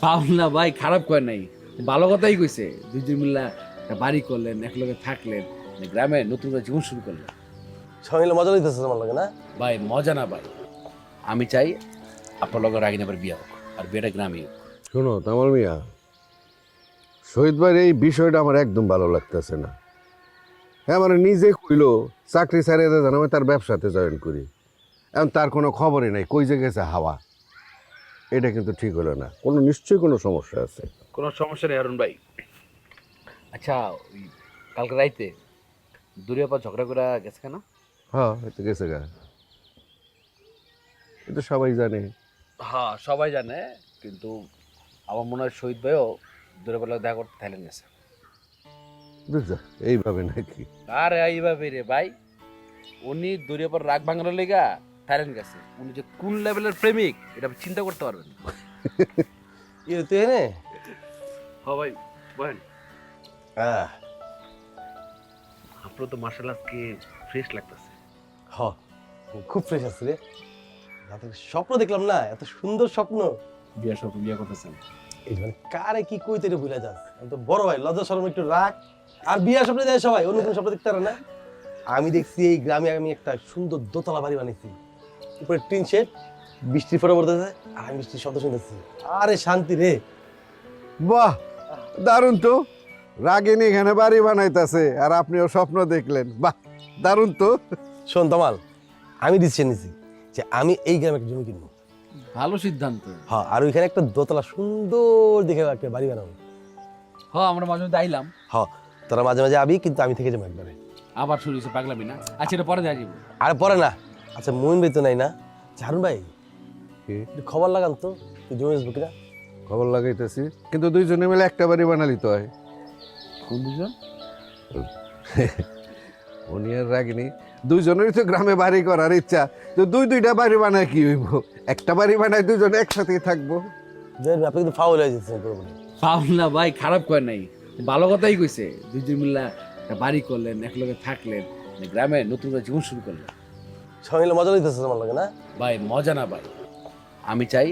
পাওনা ভাই খারাপ কয় নাই, ভালো কথাই কইছে। দুইজন মিল্লা একটা বাড়ি করলেন, একলগে থাকলেন, গ্রামে নতুন করে জীবন শুরু করলেন। সবাই মিলে মজা লইতেছে তোমার লাগে না? ভাই মজা না ভাই, আমি চাই আপনার লগে রাগিন আবার বিয়া হোক, আর বিয়েটা গ্রামে হোক। শোনো তামাল মিয়া, শহীদ ভাইয়ের এই বিষয়টা আমার একদম ভালো লাগতেছে না। হ্যাঁ মানে নিজে কইলো চাকরি ছাড়িয়ে জানো আমি তার ব্যবসাতে জয়েন করি, এখন তার কোনো খবরই নাই, কই যে গেছে হাওয়া। এটা কিন্তু ঠিক হলো না, কোনো নিশ্চয়ই কোনো সমস্যা আছে। কোনো সমস্যা নেই অরুণ ভাই। আচ্ছা ওই কালকে রাইতে দূরে পর ঝগড়া করে গেছে কেন? হ্যাঁ হয়তো গেছে গা, এটা সবাই জানে। হ্যাঁ সবাই জানে, কিন্তু আমার মনে হয় শহীদ ভাইও দূরে বেলা দেখা করতে থাইল্যান্ড গেছে। বুঝছো এইভাবে নাকি? আরে এইভাবে রে ভাই, উনি দূরে পর রাগ ভাঙানোর লেগা থাইল্যান্ড গেছে। উনি যে কোন লেভেলের প্রেমিক এটা আপনি চিন্তা করতে পারবেন না। তুই এনে হ্যাঁ ভাই বলেন। হ্যাঁ আপনার তো মার্শাল আজকে ফ্রেশ লাগতেছে। হ খুব ফ্রেশ আছে রে। রাতে স্বপ্ন দেখলাম না, এত সুন্দর স্বপ্ন। বিয়া সব বিয়া করতেছেন? এই মানে কারে কি কইতে রে ভুলে যাস, আমি তো বড় ভাই, লজ্জা শরম একটু রাখ। আর বিয়া স্বপ্ন দেয় সবাই, অন্য কোনো স্বপ্ন দেখতে পারে না। আমি দেখছি এই গ্রামে আমি একটা সুন্দর দোতলা বাড়ি বানিয়েছি, উপরে টিন শেড, বৃষ্টির ফোঁটা পড়তেছে আর আমি বৃষ্টির শব্দ শুনতেছি। আরে শান্তি রে। বাহ দারুণ তো, রাগিনী এখানে বাড়ি বানাইতেছে আর আপনিও স্বপ্ন দেখলেন, বাহ দারুণ তো। শোন তমাল, আমি ডিসিশন নিছি যে আমি এই গ্রামে একটা জমি কিনবো। ভালো সিদ্ধান্ত। হ্যাঁ, আর ওইখানে একটা দোতলা সুন্দর দেখে একটা বাড়ি বানাবো। হ্যাঁ আমরা মাঝে মধ্যে আইলাম। হ্যাঁ, তোরা মাঝে মাঝে আবি, কিন্তু আমি থেকে যাবো একবারে। আবার শুরু হয়েছে পাগলামি না? আচ্ছা এটা পরে দেওয়া যাবো। আর পরে না। আচ্ছা মইন ভাই তো নাই না? হারুন ভাই কি একটু খবর লাগান তো, তুই জমি আসবো কিনা। খবর লাগাইতেছি, কিন্তু দুইজনে মিলে একটা বাড়ি বানালি তো হয়। কোন দুজন? উনি আর রাগিনী দুইজনেরই তো গ্রামে বাড়ি করার ইচ্ছা, তো দুইটা বাড়ি বানায় কি হইব? একটা বাড়ি বানায় দুজনে একসাথেই থাকবো। আপনি কিন্তু ফাউল হয়ে যাচ্ছেন পুরোপুরি। পাওনা ভাই খারাপ কয় নাই, ভালো কথাই কইছে। দুইজন মিল্লা একটা বাড়ি করলেন, একলগে থাকলেন, গ্রামে নতুন করে জীবন শুরু করলেন। সবাই মিলে মজা লইতেছে আমার লাগে না? ভাই মজা না ভাই, আমি চাই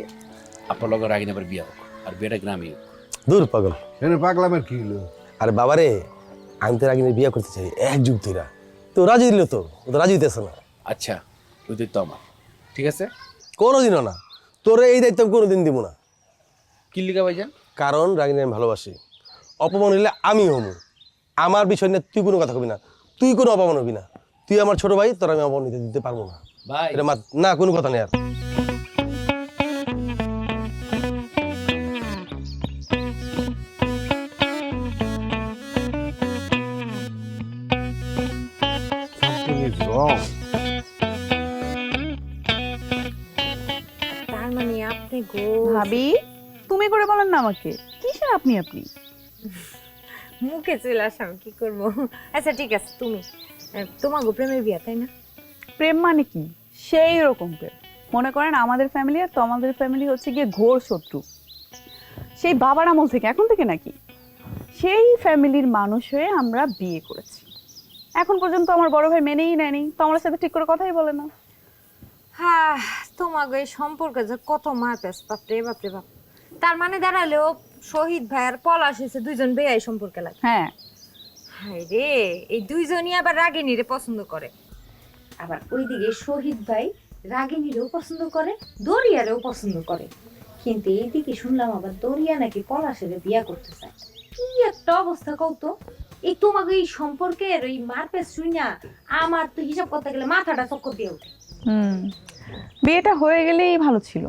আপনার লগে রাগিন আবার বিয়া হোক, আর বিয়েটা গ্রামে হোক। দূর পাগল। এনে পাগলামের কি হলো? আরে বাবারে, আমি তো আগে বিয়ে করতে চাই এক যুগ ধরে। তো রাজি দিল তো, ও তো রাজি হইতেছে না। আচ্ছা ওই তো আমার ঠিক আছে, কোনোদিনও না, তোরে এই দায়িত্ব আমি কোনোদিন দিব না। কি লিখা ভাইজান? কারণ রাগিনী আমি ভালোবাসি। অপমান হইলে আমি হমু। আমার বিষয় নিয়ে তুই কোনো কথা কবি না, তুই কোনো অপমান হবি না। তুই আমার ছোট ভাই, তোর আমি অপমান দিতে পারবো না। ভাই এটা না, কোনো কথা নেই আর। Something is wrong. তার মানে আপনি গো ভাবি, তুমি করে বলেন না আমাকে, কিসের আপনি আপনি? মুখে চলে আসাম, কি করবো। আচ্ছা ঠিক আছে, তুমি তোমার গো প্রেমের বিয়া তাই না? প্রেম মানে কি? সেই রকম প্রেম। মনে করেন আমাদের ফ্যামিলি আর তোমাদের ফ্যামিলি হচ্ছে গিয়ে ঘোর শত্রু, সেই বাবার আমল থেকে, এখন থেকে নাকি। সেই ফ্যামিলির মানুষ হয়ে আমরা বিয়ে করেছি। এখন পর্যন্ত আমার বড় ভাই মেনেই নেয়নি, তো আমার সাথে ঠিক করে কথাই বলে না। হ্যাঁ, তোমার গো এই সম্পর্কে যে কত মারপ্যাচ, বাপরে বাপরে বাপ। তার মানে দাঁড়ালেও শহীদ ভাই আর পলাশ হয়েছে দুইজন বেয়াই সম্পর্কে লাগে। হ্যাঁ, হায় রে, এই দুইজনই আবার রাগিনীরে পছন্দ করে। আবার ওইদিকে শহীদ ভাই রাগিনীরেও পছন্দ করে, দরিয়ারেও পছন্দ করে। কিন্তু এইদিকে শুনলাম আবার দরিয়া নাকি পলাশের বিয়া করতে চায়। কি একটা অবস্থা কৌতো। এই তোমাকে এই সম্পর্কের ওই মারপেস শুইনা আমার তো হিসাব করতে গেলে মাথাটা চক্কর দিয়ে ওঠে। বিয়েটা হয়ে গেলেই ভালো ছিল।